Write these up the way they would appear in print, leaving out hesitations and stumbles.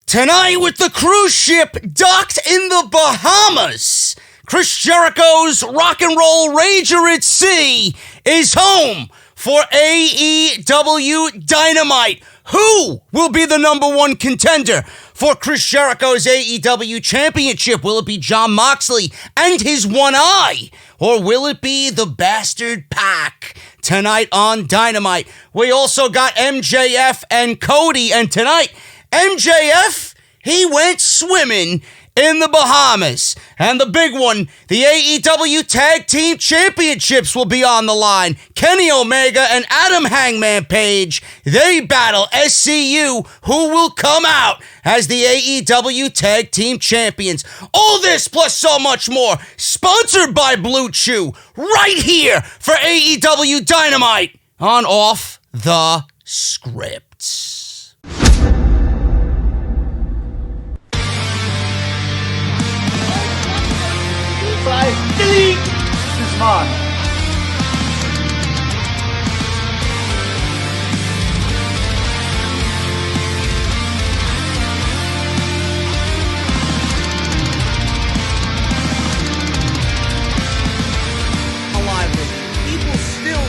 Tonight with the cruise ship docked in the Bahamas, Chris Jericho's Rock and Roll Rager at Sea is home for AEW Dynamite. Who will be the number one contender for Chris Jericho's AEW Championship? Will it be Jon Mxoley and his one eye? Or will it be the Bastard Pack tonight on Dynamite? We also got MJF and Cody, and tonight, MJF, he went swimming in the Bahamas. And the big one, the AEW Tag Team Championships will be on the line. Kenny Omega and Adam Hangman Paige, they battle SCU, who will come out as the AEW Tag Team Champions. All this plus so much more, sponsored by Blue Chew, right here for AEW Dynamite on Off the Script. Delete! This is mine. Alive with people still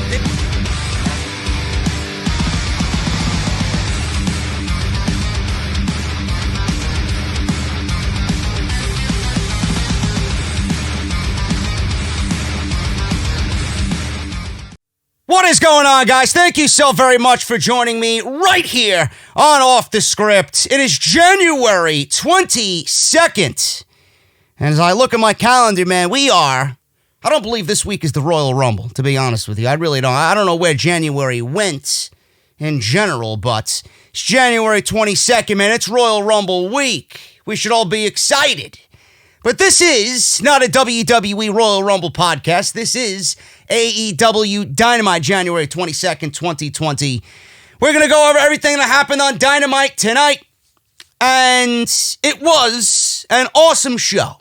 What is going on, guys? Thank you so very much for joining me right here on Off the Script. It is January 22nd. And as I look at my calendar, man, I don't believe this week is the Royal Rumble, to be honest with you. I really don't. I don't know where January went in general, but it's January 22nd, man. It's Royal Rumble week. We should all be excited. But this is not a WWE Royal Rumble podcast. This is AEW Dynamite, January 22nd, 2020. We're going to go over everything that happened on Dynamite tonight. And it was an awesome show.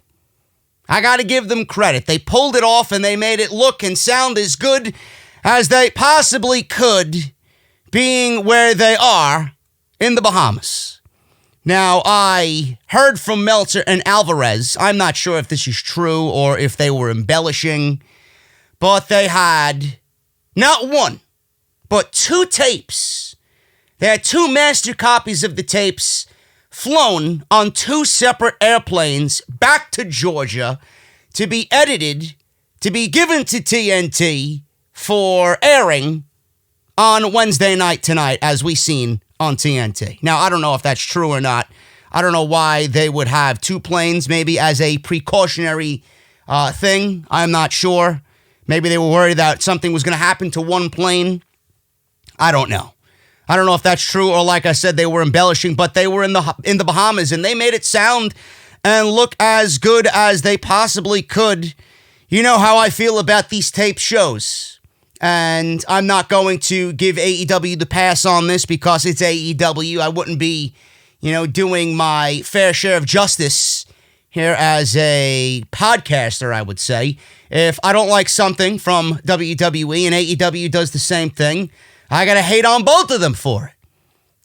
I got to give them credit. They pulled it off and they made it look and sound as good as they possibly could, being where they are in the Bahamas. Now, I heard from Meltzer and Alvarez. I'm not sure if this is true or if they were embellishing, but they had not one, but two tapes. They had two master copies of the tapes flown on two separate airplanes back to Georgia to be edited, to be given to TNT for airing on Wednesday night tonight, as we seen on TNT. Now, I don't know if that's true or not. I don't know why they would have two planes, maybe as a precautionary thing. I'm not sure. Maybe they were worried that something was going to happen to one plane. I don't know. I don't know if that's true or, like I said, they were embellishing, but they were in the Bahamas and they made it sound and look as good as they possibly could. You know how I feel about these tape shows. And I'm not going to give AEW the pass on this because it's AEW. I wouldn't be, doing my fair share of justice here as a podcaster, I would say. If I don't like something from WWE and AEW does the same thing, I got to hate on both of them for it.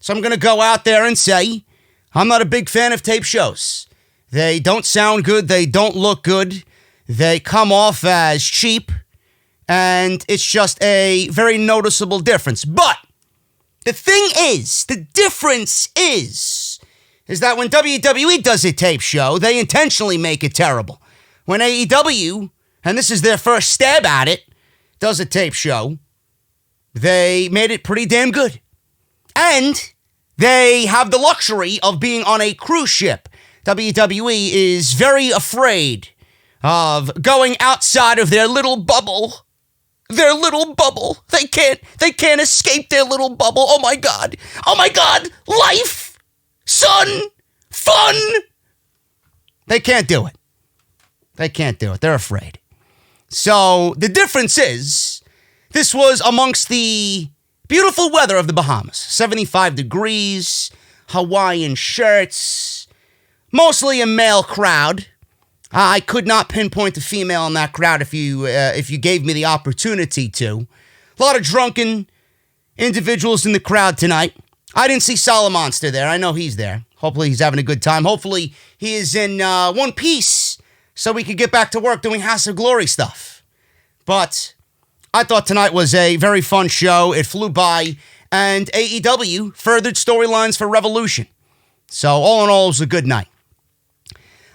So I'm going to go out there and say I'm not a big fan of tape shows. They don't sound good. They don't look good. They come off as cheap. And it's just a very noticeable difference. But the difference is that when WWE does a tape show, they intentionally make it terrible. When AEW, and this is their first stab at it, does a tape show, they made it pretty damn good. And they have the luxury of being on a cruise ship. WWE is very afraid of going outside of their little bubble. Their little bubble. They can't escape their little bubble. Oh my God. Life, sun, fun. They can't do it. They're afraid. So the difference is, this was amongst the beautiful weather of the Bahamas. 75 degrees, Hawaiian shirts, mostly a male crowd. I could not pinpoint a female in that crowd if you gave me the opportunity to. A lot of drunken individuals in the crowd tonight. I didn't see Solomonster there. I know he's there. Hopefully he's having a good time. Hopefully he is in one piece so we can get back to work doing House of Glory stuff. But I thought tonight was a very fun show. It flew by, and AEW furthered storylines for Revolution. So all in all, it was a good night.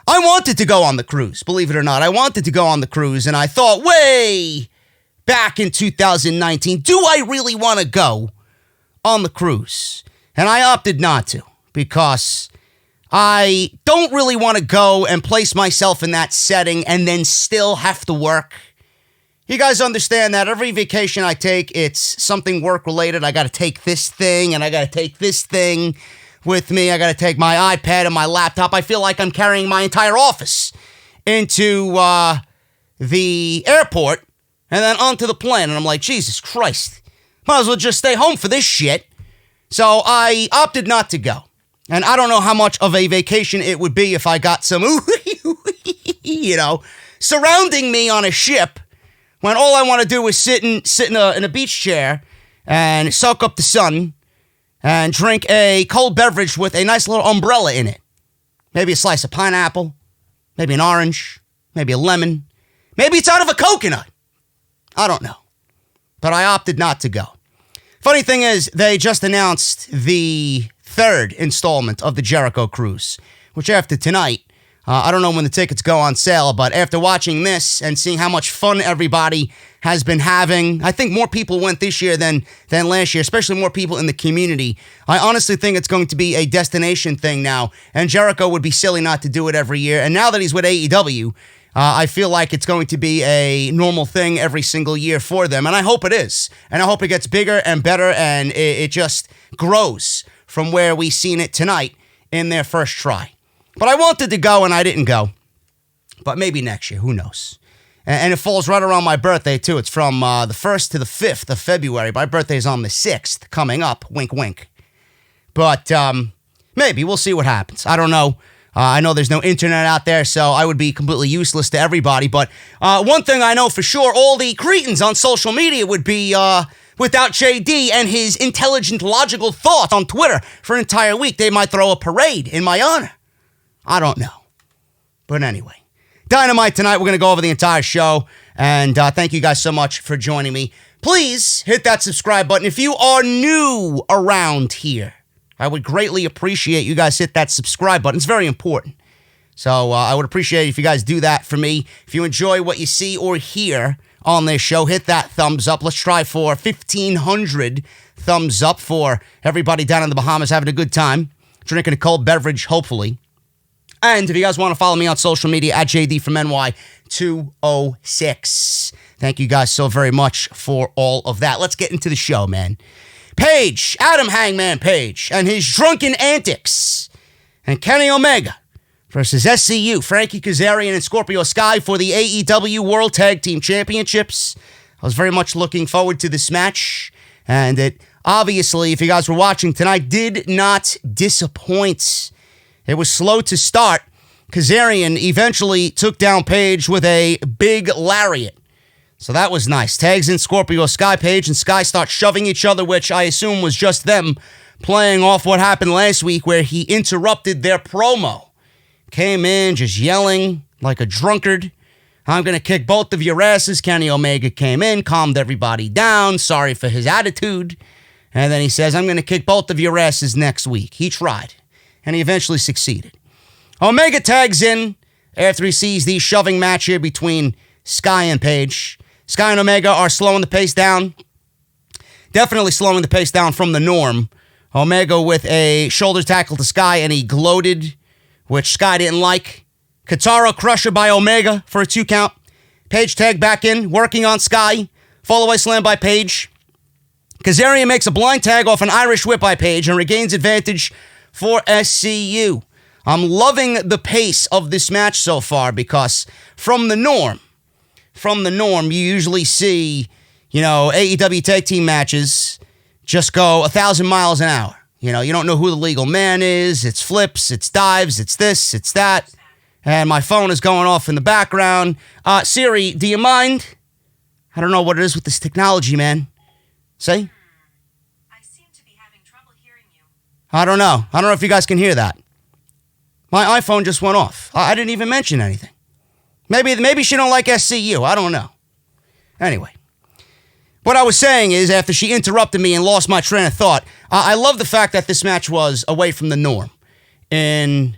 I wanted to go on the cruise, believe it or not. I wanted to go on the cruise, and I thought way back in 2019, do I really want to go on the cruise? And I opted not to, because I don't really want to go and place myself in that setting and then still have to work. You guys understand that every vacation I take, it's something work-related. I got to take this thing, and I got to take this thing with me. I got to take my iPad and my laptop. I feel like I'm carrying my entire office into the airport and then onto the plane. And I'm like, Jesus Christ, might as well just stay home for this shit. So I opted not to go. And I don't know how much of a vacation it would be if I got some, surrounding me on a ship when all I want to do is sit in a beach chair and soak up the sun and drink a cold beverage with a nice little umbrella in it. Maybe a slice of pineapple, maybe an orange, maybe a lemon. Maybe it's out of a coconut. I don't know. But I opted not to go. Funny thing is, they just announced the third installment of the Jericho Cruise, which after tonight, I don't know when the tickets go on sale, but after watching this and seeing how much fun everybody has been having, I think more people went this year than last year, especially more people in the community. I honestly think it's going to be a destination thing now, and Jericho would be silly not to do it every year. And now that he's with AEW, I feel like it's going to be a normal thing every single year for them, and I hope it is. And I hope it gets bigger and better, and it just grows from where we seen it tonight in their first try. But I wanted to go, and I didn't go. But maybe next year, who knows? And it falls right around my birthday, too. It's from the 1st to the 5th of February. My birthday is on the 6th, coming up. Wink, wink. But maybe. We'll see what happens. I don't know. I know there's no internet out there, so I would be completely useless to everybody. But one thing I know for sure, all the cretins on social media would be without JD and his intelligent, logical thought on Twitter for an entire week. They might throw a parade in my honor. I don't know. But anyway, Dynamite tonight. We're going to go over the entire show. And thank you guys so much for joining me. Please hit that subscribe button. If you are new around here, I would greatly appreciate you guys hit that subscribe button. It's very important. So I would appreciate it if you guys do that for me. If you enjoy what you see or hear on this show, hit that thumbs up. Let's try for 1,500 thumbs up for everybody down in the Bahamas having a good time, drinking a cold beverage, hopefully. And if you guys want to follow me on social media, at JD from NY206. Thank you guys so very much for all of that. Let's get into the show, man. Paige, Adam Hangman Paige, and his drunken antics. And Kenny Omega versus SCU, Frankie, Kazarian, and Scorpio Sky for the AEW World Tag Team Championships. I was very much looking forward to this match. And it obviously, if you guys were watching tonight, did not disappoint. It was slow to start. Kazarian eventually took down Paige with a big lariat. So that was nice. Tags in Scorpio Sky. Paige and Sky start shoving each other, which I assume was just them playing off what happened last week where he interrupted their promo. Came in just yelling like a drunkard. I'm going to kick both of your asses. Kenny Omega came in, calmed everybody down. Sorry for his attitude. And then he says, I'm going to kick both of your asses next week. He tried. And he eventually succeeded. Omega tags in after he sees the shoving match here between Sky and Paige. Sky and Omega are slowing the pace down. Definitely slowing the pace down from the norm. Omega with a shoulder tackle to Sky, and he gloated, which Sky didn't like. Katara Crusher by Omega for a 2 count. Paige tagged back in, working on Sky. Fall-away slam by Paige. Kazarian makes a blind tag off an Irish whip by Paige and regains advantage for SCU. I'm loving the pace of this match so far because from the norm, you usually see, AEW Tag Team matches just go 1,000 miles an hour. You don't know who the legal man is. It's flips, it's dives, it's this, it's that. And my phone is going off in the background. Siri, do you mind? I don't know what it is with this technology, man. See? I seem to be having trouble hearing you. I don't know if you guys can hear that. My iPhone just went off. I didn't even mention anything. Maybe she don't like SCU. I don't know. Anyway, what I was saying is after she interrupted me and lost my train of thought, I love the fact that this match was away from the norm in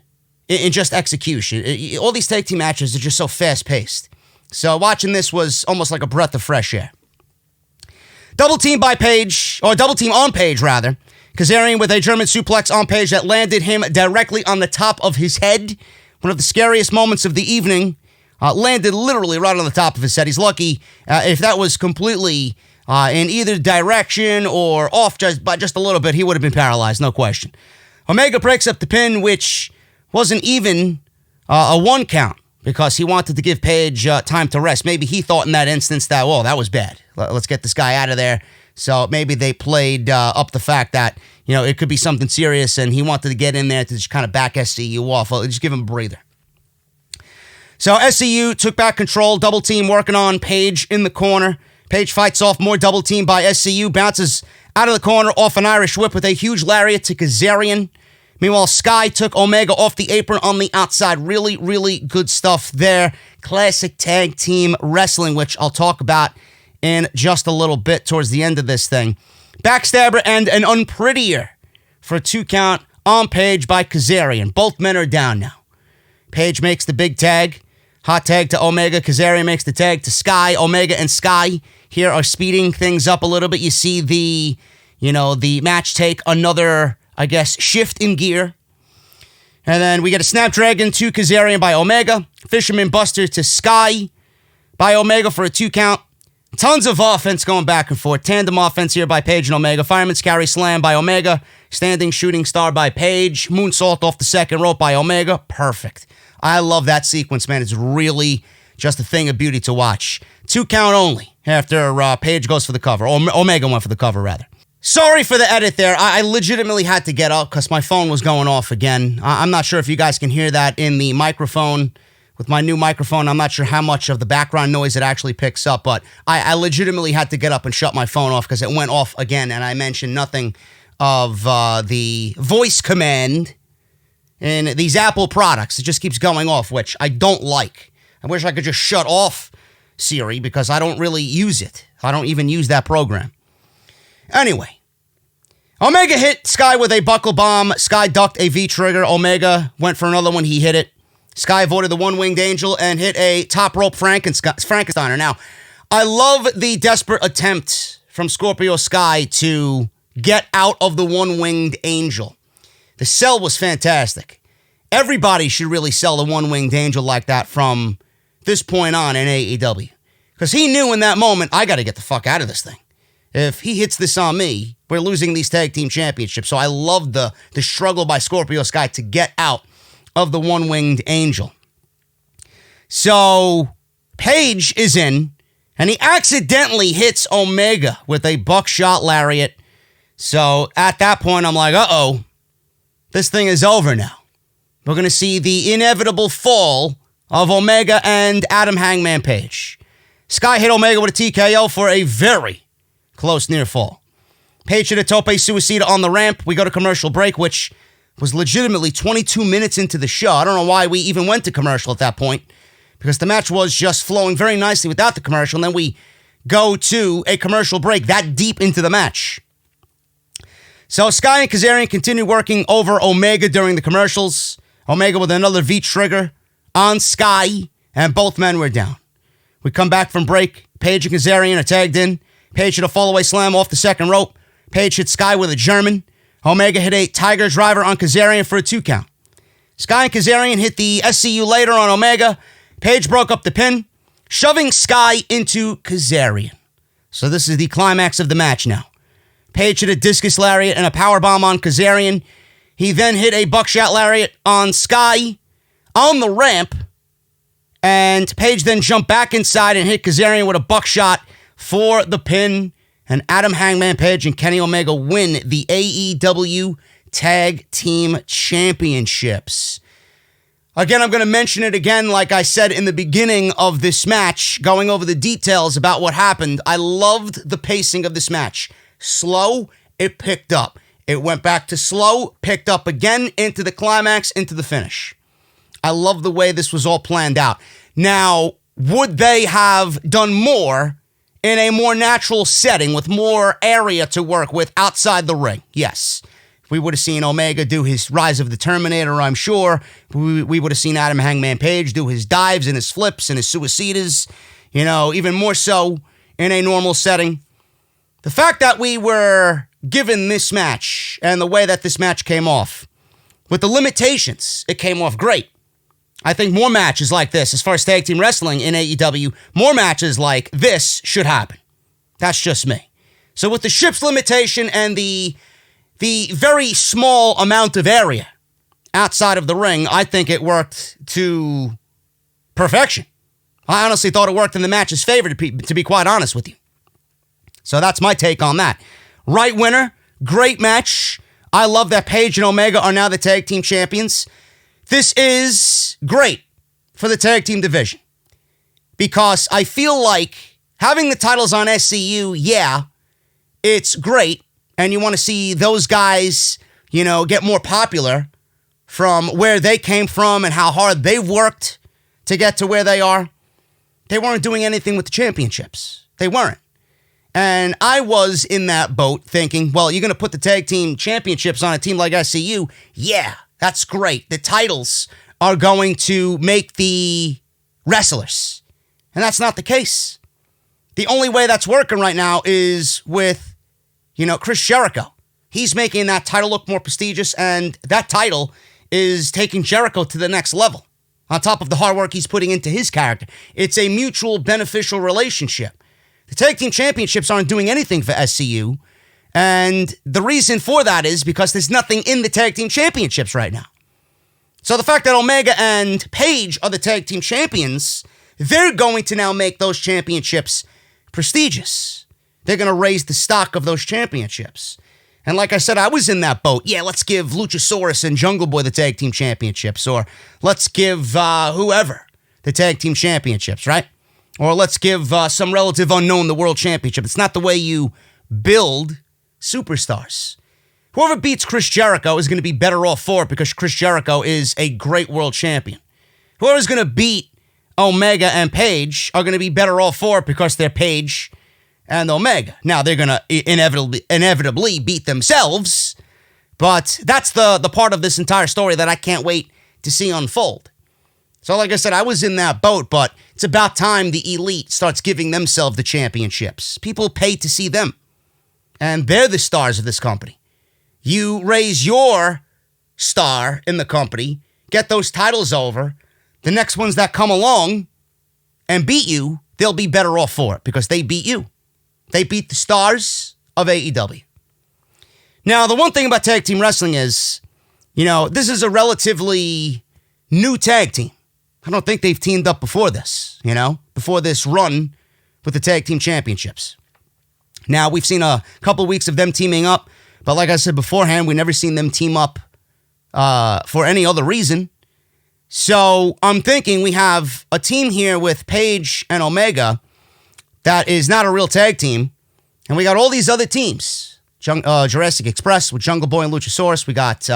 just execution. All these tag team matches are just so fast-paced. So watching this was almost like a breath of fresh air. Double team on Paige, rather. Kazarian with a German suplex on Paige that landed him directly on the top of his head. One of the scariest moments of the evening. Landed literally right on the top of his head. He's lucky if that was completely in either direction or off by just a little bit, he would have been paralyzed, no question. Omega breaks up the pin, which wasn't even a 1 count because he wanted to give Paige time to rest. Maybe he thought in that instance that, that was bad. Let's get this guy out of there. So maybe they played up the fact that, it could be something serious and he wanted to get in there to just kind of back SCU off. Just give him a breather. So SCU took back control, double team working on Paige in the corner. Paige fights off more double team by SCU, bounces out of the corner off an Irish whip with a huge lariat to Kazarian. Meanwhile, Sky took Omega off the apron on the outside. Really, really good stuff there. Classic tag team wrestling, which I'll talk about in just a little bit towards the end of this thing. Backstabber and an unprettier for a 2 count on Paige by Kazarian. Both men are down now. Paige makes the big tag. Hot tag to Omega. Kazarian makes the tag to Sky. Omega and Sky here are speeding things up a little bit. You see the match take another, shift in gear. And then we get a Snapdragon to Kazarian by Omega. Fisherman Buster to Sky by Omega for a 2 count. Tons of offense going back and forth. Tandem offense here by Paige and Omega. Fireman's Carry Slam by Omega. Standing Shooting Star by Paige. Moonsault off the second rope by Omega. Perfect. I love that sequence, man. It's really just a thing of beauty to watch. 2 count only after Paige goes for the cover. Omega went for the cover, rather. Sorry for the edit there. I legitimately had to get up because my phone was going off again. I'm not sure if you guys can hear that in the microphone. With my new microphone, I'm not sure how much of the background noise it actually picks up, but I legitimately had to get up and shut my phone off because it went off again, and I mentioned nothing of the voice command in these Apple products. It just keeps going off, which I don't like. I wish I could just shut off Siri because I don't really use it. I don't even use that program. Anyway, Omega hit Sky with a buckle bomb. Sky ducked a V-trigger. Omega went for another one. He hit it. Sky avoided the one-winged angel and hit a top rope Frankensteiner. Now, I love the desperate attempt from Scorpio Sky to get out of the one-winged angel. The sell was fantastic. Everybody should really sell the one-winged angel like that from this point on in AEW. Because he knew in that moment, I got to get the fuck out of this thing. If he hits this on me, we're losing these tag team championships. So I love the struggle by Scorpio Sky to get out of the one-winged angel. So Paige is in, and he accidentally hits Omega with a buckshot lariat. So at that point, I'm like, uh-oh, this thing is over now. We're going to see the inevitable fall of Omega and Adam Hangman Page. Sky hit Omega with a TKO for a very close near fall. Page hit a tope suicida on the ramp. We go to commercial break, which was legitimately 22 minutes into the show. I don't know why we even went to commercial at that point, because the match was just flowing very nicely without the commercial, and then we go to a commercial break that deep into the match. So Sky and Kazarian continue working over Omega during the commercials. Omega with another V-trigger on Sky, and both men were down. We come back from break. Paige and Kazarian are tagged in. Paige hit a fallaway slam off the second rope. Paige hit Sky with a German. Omega hit a Tiger Driver on Kazarian for a 2 count. Sky and Kazarian hit the SCU later on Omega. Paige broke up the pin, shoving Sky into Kazarian. So this is the climax of the match now. Paige hit a discus lariat and a powerbomb on Kazarian. He then hit a buckshot lariat on Sky on the ramp. And Paige then jumped back inside and hit Kazarian with a buckshot for the pin. And Adam Hangman Page and Kenny Omega win the AEW Tag Team Championships. Again, I'm going to mention it again, like I said in the beginning of this match, going over the details about what happened. I loved the pacing of this match. Slow, it picked up. It went back to slow, picked up again into the climax, into the finish. I love the way this was all planned out. Now, would they have done more in a more natural setting with more area to work with outside the ring? Yes. We would have seen Omega do his Rise of the Terminator, I'm sure. We would have seen Adam Hangman Page do his dives and his flips and his suicidas, even more so in a normal setting. The fact that we were given this match and the way that this match came off, with the limitations, it came off great. I think more matches like this, as far as tag team wrestling in AEW, more matches like this should happen. That's just me. So with the ship's limitation and the very small amount of area outside of the ring, I think it worked to perfection. I honestly thought it worked in the match's favor, to be quite honest with you. So that's my take on that. Right winner, great match. I love that Paige and Omega are now the tag team champions. This is great for the tag team division because I feel like having the titles on SCU, yeah, it's great. And you want to see those guys, get more popular from where they came from and how hard they've worked to get to where they are. They weren't doing anything with the championships. They weren't. And I was in that boat thinking, well, you're going to put the tag team championships on a team like SCU? Yeah, that's great. The titles are going to make the wrestlers. And that's not the case. The only way that's working right now is with, Chris Jericho. He's making that title look more prestigious, and that title is taking Jericho to the next level. On top of the hard work he's putting into his character. It's a mutual beneficial relationship. The tag team championships aren't doing anything for SCU, and the reason for that is because there's nothing in the tag team championships right now. So the fact that Omega and Paige are the tag team champions, they're going to now make those championships prestigious. They're going to raise the stock of those championships. And like I said, I was in that boat. Yeah, let's give Luchasaurus and Jungle Boy the tag team championships, or let's give whoever the tag team championships, right? Or let's give some relative unknown the world championship. It's not the way you build superstars. Whoever beats Chris Jericho is going to be better off for it because Chris Jericho is a great world champion. Whoever's going to beat Omega and Paige are going to be better off for it because they're Paige and Omega. Now, they're going to inevitably beat themselves, but that's the part of this entire story that I can't wait to see unfold. So like I said, I was in that boat, but it's about time the elite starts giving themselves the championships. People pay to see them, and they're the stars of this company. You raise your star in the company, get those titles over, the next ones that come along and beat you, they'll be better off for it because they beat you. They beat the stars of AEW. Now, the one thing about tag team wrestling is, this is a relatively new tag team. I don't think they've teamed up before this, before this run with the tag team championships. Now, we've seen a couple weeks of them teaming up, but like I said beforehand, we've never seen them team up for any other reason. So I'm thinking we have a team here with Paige and Omega that is not a real tag team. And we got all these other teams. Jurassic Express with Jungle Boy and Luchasaurus. We got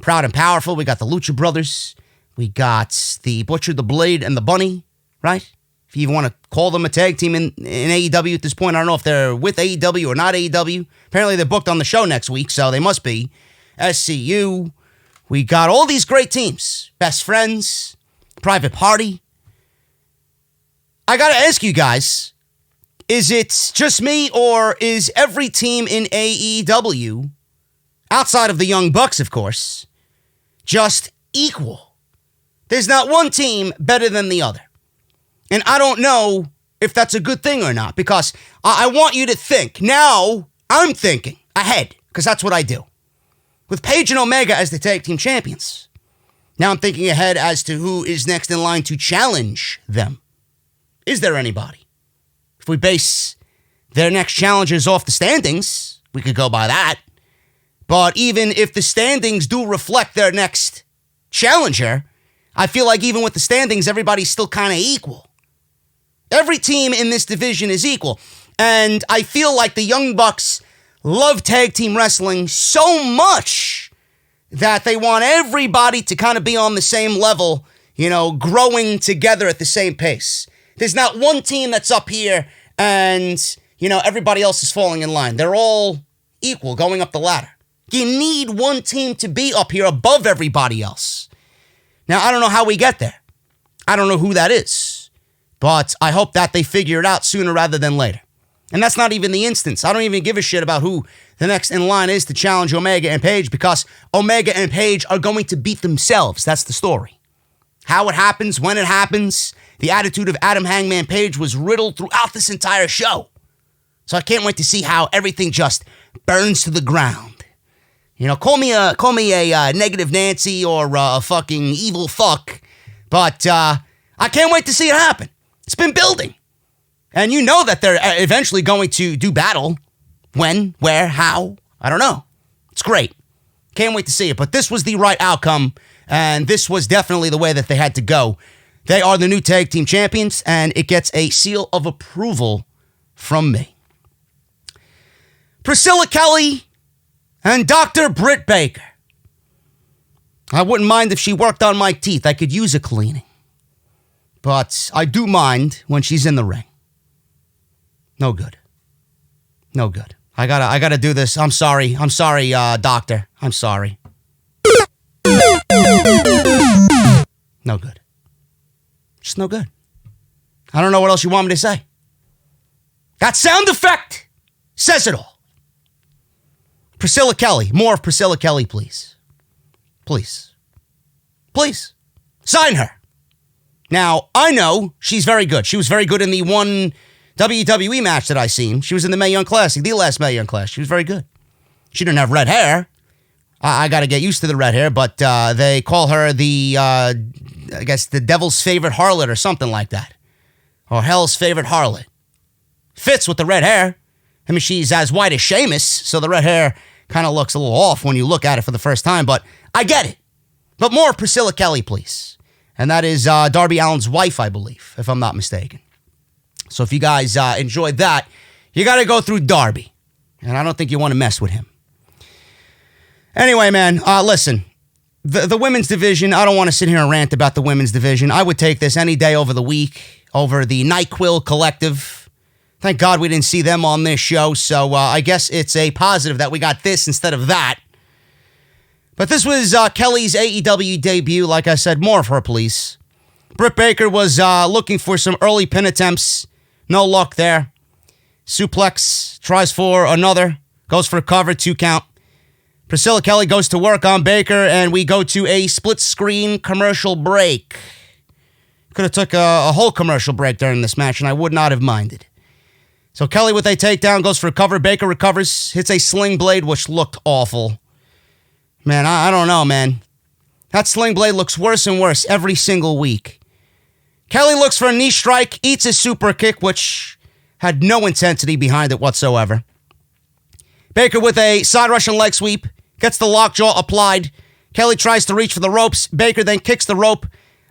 Proud and Powerful. We got the Lucha Brothers. We got the Butcher, the Blade, and the Bunny, right? If you even want to call them a tag team in AEW at this point. I don't know if they're with AEW or not AEW. Apparently they're booked on the show next week, so they must be. SCU. We got all these great teams. Best Friends. Private Party. I got to ask you guys, is it just me, or is every team in AEW, outside of the Young Bucks, of course, just equal? There's not one team better than the other. And I don't know if that's a good thing or not, because I want you to think. Now, I'm thinking ahead, because that's what I do. With Paige and Omega as the tag team champions. Now I'm thinking ahead as to who is next in line to challenge them. Is there anybody? If we base their next challengers off the standings, we could go by that. But even if the standings do reflect their next challenger, I feel like even with the standings, everybody's still kind of equal. Every team in this division is equal. And I feel like the Young Bucks love tag team wrestling so much that they want everybody to kind of be on the same level, growing together at the same pace. There's not one team that's up here and, everybody else is falling in line. They're all equal going up the ladder. You need one team to be up here above everybody else. Now, I don't know how we get there. I don't know who that is. But I hope that they figure it out sooner rather than later. And that's not even the instance. I don't even give a shit about who the next in line is to challenge Omega and Paige, because Omega and Paige are going to beat themselves. That's the story. How it happens, when it happens, the attitude of Adam Hangman Page was riddled throughout this entire show. So I can't wait to see how everything just burns to the ground. Call me a negative Nancy or a fucking evil fuck, but I can't wait to see it happen. It's been building. And you know that they're eventually going to do battle. When, where, how, I don't know. It's great. Can't wait to see it. But this was the right outcome, and this was definitely the way that they had to go. They are the new tag team champions, and it gets a seal of approval from me. Priscilla Kelly and Dr. Britt Baker. I wouldn't mind if she worked on my teeth. I could use a cleaning. But I do mind when she's in the ring. No good. No good. I gotta do this. I'm sorry, doctor. I'm sorry. No good. Just no good. I don't know what else you want me to say. That sound effect says it all. Priscilla Kelly. More of Priscilla Kelly, please. Please. Please. Sign her. Now, I know she's very good. She was very good in the one WWE match that I seen. She was in the Mae Young Classic, the last Mae Young Classic. She was very good. She didn't have red hair. I got to get used to the red hair, but they call her the, I guess, the devil's favorite harlot or something like that. Or hell's favorite harlot. Fits with the red hair. I mean, she's as white as Sheamus, so the red hair kind of looks a little off when you look at it for the first time, but I get it. But more Priscilla Kelly, please. And that is Darby Allin's wife, I believe, if I'm not mistaken. So if you guys enjoyed that, you got to go through Darby. And I don't think you want to mess with him. Anyway, man, listen. The women's division, I don't want to sit here and rant about the women's division. I would take this any day over the week, over the NyQuil Collective. Thank God we didn't see them on this show, so I guess it's a positive that we got this instead of that. But this was Kelly's AEW debut. Like I said, more of her, please. Britt Baker was looking for some early pin attempts. No luck there. Suplex, tries for another, goes for a cover, 2 count. Priscilla Kelly goes to work on Baker, and we go to a split-screen commercial break. Could have took a whole commercial break during this match, and I would not have minded. So Kelly with a takedown, goes for a cover. Baker recovers, hits a sling blade, which looked awful. Man, I don't know, man. That sling blade looks worse and worse every single week. Kelly looks for a knee strike, eats a super kick, which had no intensity behind it whatsoever. Baker with a side Russian leg sweep, gets the lockjaw applied. Kelly tries to reach for the ropes. Baker then kicks the rope,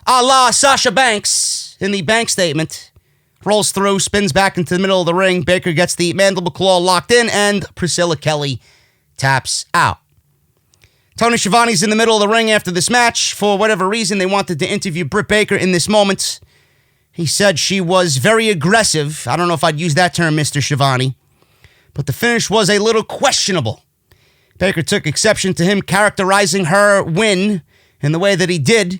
a la Sasha Banks in the bank statement. Rolls through, spins back into the middle of the ring. Baker gets the mandible claw locked in, and Priscilla Kelly taps out. Tony Schiavone's in the middle of the ring after this match. For whatever reason, they wanted to interview Britt Baker in this moment. He said she was very aggressive. I don't know if I'd use that term, Mr. Schiavone. But the finish was a little questionable. Baker took exception to him characterizing her win in the way that he did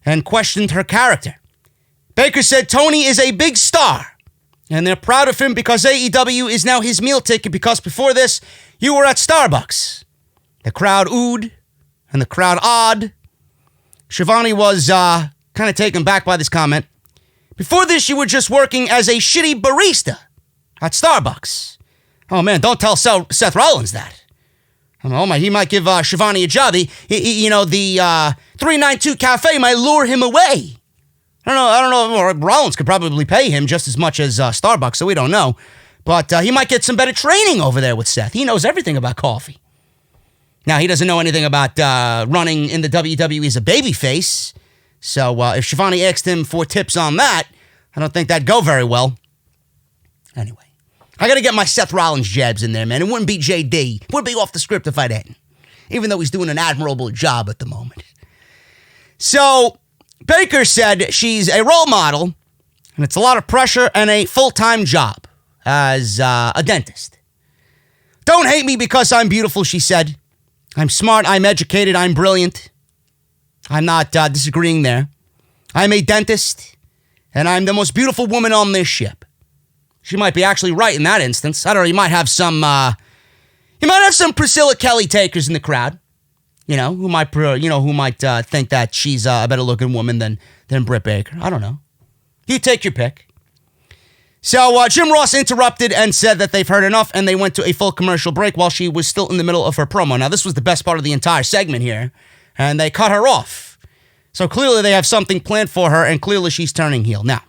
and questioned her character. Baker said Tony is a big star, and they're proud of him because AEW is now his meal ticket, because before this, you were at Starbucks. The crowd oohed, and the crowd awed. Schiavone was kind of taken back by this comment. Before this, you were just working as a shitty barista at Starbucks. Oh, man, don't tell Seth Rollins that. He might give Schiavone a job. The 392 Cafe might lure him away. I don't know. Rollins could probably pay him just as much as Starbucks, so we don't know. But he might get some better training over there with Seth. He knows everything about coffee. Now, he doesn't know anything about running in the WWE as a babyface. So if Schiavone asked him for tips on that, I don't think that'd go very well. Anyway, I got to get my Seth Rollins jabs in there, man. It wouldn't be JD. It wouldn't be off the script if I didn't. even though he's doing an admirable job at the moment. So Baker said she's a role model, and it's a lot of pressure and a full-time job as a dentist. Don't hate me because I'm beautiful, she said. I'm smart, I'm educated, I'm brilliant. I'm not disagreeing there. I'm a dentist, and I'm the most beautiful woman on this ship. She might be actually right in that instance. I don't know, you might have some Priscilla Kelly takers in the crowd, who might think that she's a better looking woman than Britt Baker. I don't know. You take your pick. So Jim Ross interrupted and said that they've heard enough, and they went to a full commercial break while she was still in the middle of her promo. Now, this was the best part of the entire segment here, and they cut her off. So clearly they have something planned for her, and clearly she's turning heel. Now,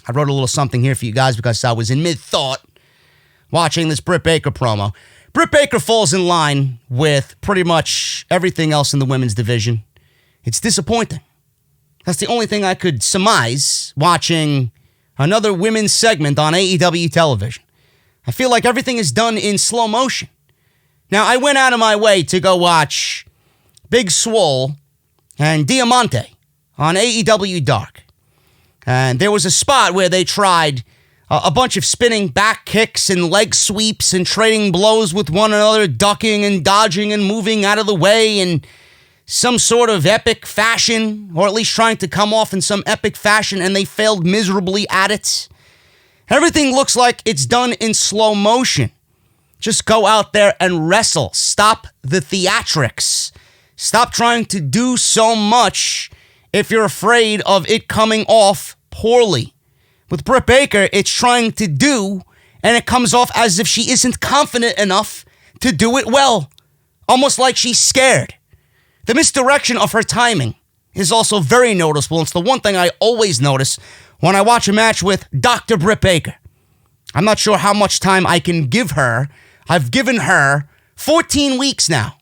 I wrote a little something here for you guys because I was in mid-thought watching this Britt Baker promo. Britt Baker falls in line with pretty much everything else in the women's division. It's disappointing. That's the only thing I could surmise watching another women's segment on AEW television. I feel like everything is done in slow motion. Now, I went out of my way to go watch Big Swole and Diamante on AEW Dark. And there was a spot where they tried a bunch of spinning back kicks and leg sweeps and trading blows with one another, ducking and dodging and moving out of the way in some sort of epic fashion, or at least trying to come off in some epic fashion, and they failed miserably at it. Everything looks like it's done in slow motion. Just go out there and wrestle. Stop the theatrics. Stop trying to do so much if you're afraid of it coming off poorly. With Britt Baker, it's trying to do, and it comes off as if she isn't confident enough to do it well. Almost like she's scared. The misdirection of her timing is also very noticeable. It's the one thing I always notice when I watch a match with Dr. Britt Baker. I'm not sure how much time I can give her. I've given her 14 weeks now.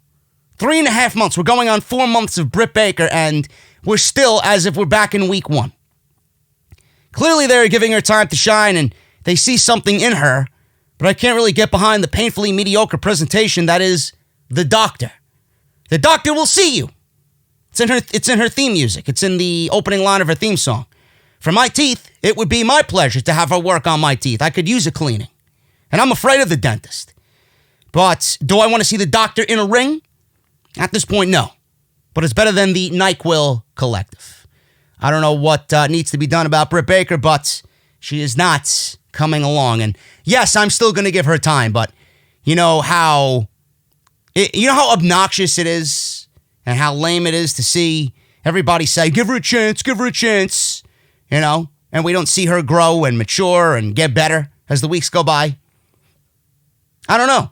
3.5 months. We're going on 4 months of Britt Baker, and we're still as if we're back in week 1. Clearly, they're giving her time to shine, and they see something in her, but I can't really get behind the painfully mediocre presentation that is the Doctor. The Doctor will see you. It's in her theme music. It's in the opening line of her theme song. For my teeth, it would be my pleasure to have her work on my teeth. I could use a cleaning. And I'm afraid of the dentist. But do I want to see the Doctor in a ring? At this point, no. But it's better than the NyQuil Collective. I don't know what needs to be done about Britt Baker, but she is not coming along. And yes, I'm still going to give her time, but you know how obnoxious it is and how lame it is to see everybody say, give her a chance, and we don't see her grow and mature and get better as the weeks go by. I don't know.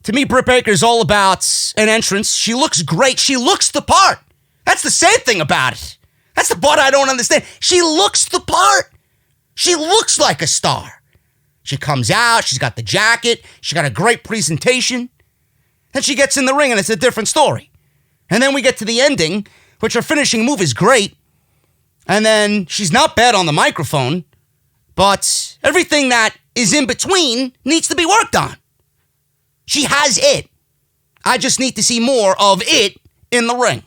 To me, Britt Baker is all about an entrance. She looks great. She looks the part. That's the sad thing about it. That's the part I don't understand. She looks the part. She looks like a star. She comes out. She's got the jacket. She got a great presentation. Then she gets in the ring, and it's a different story. And then we get to the ending, which her finishing move is great. And then she's not bad on the microphone, but everything that is in between needs to be worked on. She has it. I just need to see more of it in the ring.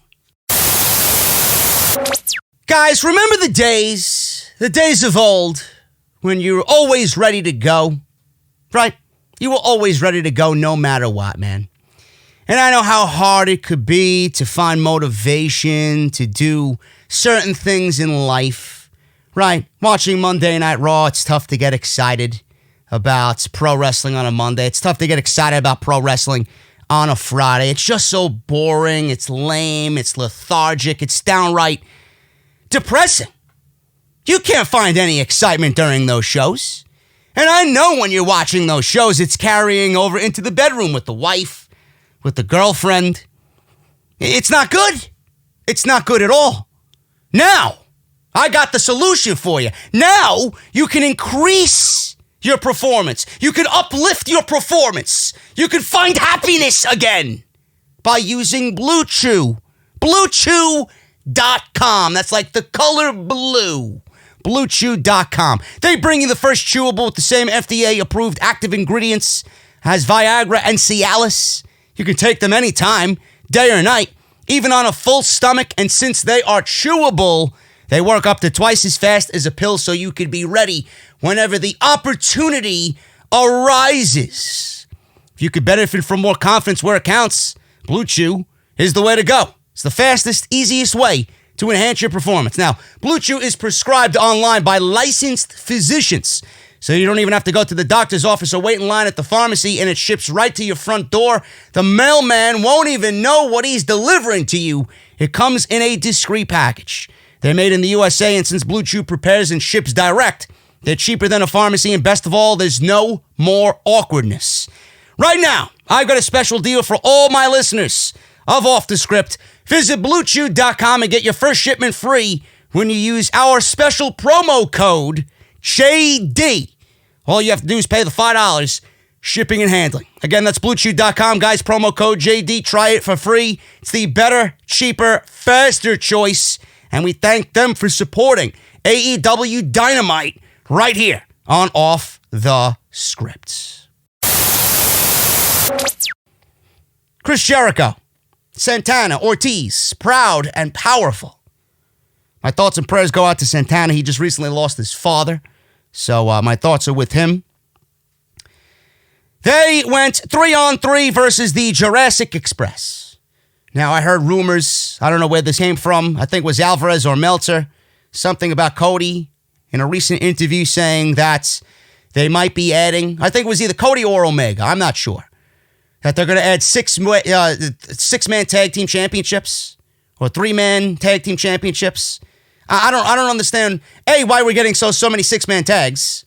Guys, remember the days of old when you were always ready to go, right? You were always ready to go no matter what, man. And I know how hard it could be to find motivation to do certain things in life, right? Watching Monday Night Raw, it's tough to get excited about pro wrestling on a Monday. It's tough to get excited about pro wrestling on a Friday. It's just so boring. It's lame. It's lethargic. It's downright depressing. You can't find any excitement during those shows. And I know when you're watching those shows, it's carrying over into the bedroom with the wife, with the girlfriend. It's not good. It's not good at all. Now, I got the solution for you. Now, you can increase your performance. You can uplift your performance. You can find happiness again by using Blue Chew. BlueChew.com. That's like the color blue. BlueChew.com. They bring you the first chewable with the same FDA-approved active ingredients as Viagra and Cialis. You can take them anytime, day or night, even on a full stomach. And since they are chewable, they work up to twice as fast as a pill, so you could be ready whenever the opportunity arises. If you could benefit from more confidence where it counts, Blue Chew is the way to go. It's the fastest, easiest way to enhance your performance. Now, Blue Chew is prescribed online by licensed physicians, so you don't even have to go to the doctor's office or wait in line at the pharmacy, and it ships right to your front door. The mailman won't even know what he's delivering to you. It comes in a discreet package. They're made in the USA, and since Blue Chew prepares and ships direct, they're cheaper than a pharmacy, and best of all, there's no more awkwardness. Right now, I've got a special deal for all my listeners of Off the Script. Visit BlueChew.com and get your first shipment free when you use our special promo code JD. All you have to do is pay the $5, shipping and handling. Again, that's BlueChew.com, guys, promo code JD. Try it for free. It's the better, cheaper, faster choice, and we thank them for supporting AEW Dynamite right here on Off the Script. Chris Jericho, Santana, Ortiz, proud and powerful. My thoughts and prayers go out to Santana. He just recently lost his father, so my thoughts are with him. They went 3-on-3 versus the Jurassic Express. Now, I heard rumors. I don't know where this came from. I think it was Alvarez or Meltzer. Something about Cody in a recent interview saying that they might be adding, I think it was either Cody or Omega. I'm not sure. That they're going to add six-man tag team championships or three-man tag team championships. I don't understand, A, why we're getting so many six-man tags,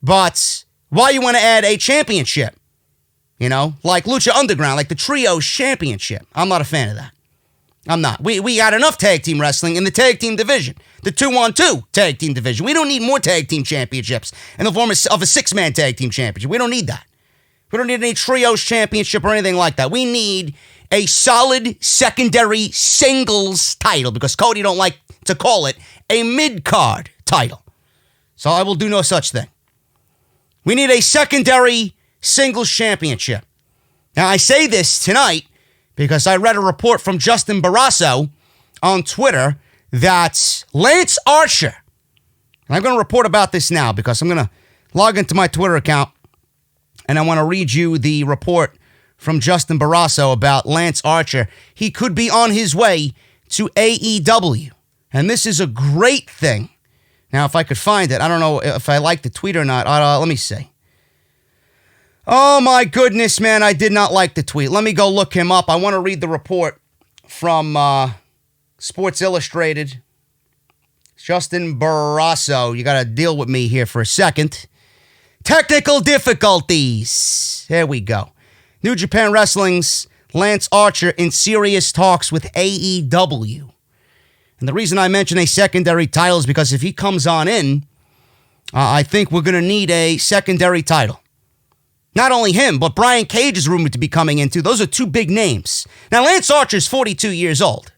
but why you want to add a championship, you know, like Lucha Underground, like the Trios Championship. I'm not a fan of that. I'm not. We got enough tag team wrestling in the tag team division, the 2-on-2 tag team division. We don't need more tag team championships in the form of a six-man tag team championship. We don't need that. We don't need any trios championship or anything like that. We need a solid secondary singles title because Cody don't like to call it a mid-card title. So I will do no such thing. We need a secondary singles championship. Now, I say this tonight because I read a report from Justin Barrasso on Twitter that Lance Archer, and I'm going to report about this now because I'm going to log into my Twitter account and I want to read you the report from Justin Barrasso about Lance Archer. He could be on his way to AEW. And this is a great thing. Now, if I could find it, I don't know if I like the tweet or not. Let me see. Oh, my goodness, man. I did not like the tweet. Let me go look him up. I want to read the report from Sports Illustrated. Justin Barrasso. You got to deal with me here for a second. Technical difficulties. There we go. New Japan Wrestling's Lance Archer in serious talks with AEW. And the reason I mention a secondary title is because if he comes on in, I think we're going to need a secondary title. Not only him, but Brian Cage is rumored to be coming in too. Those are two big names. Now, Lance Archer's 42 years old.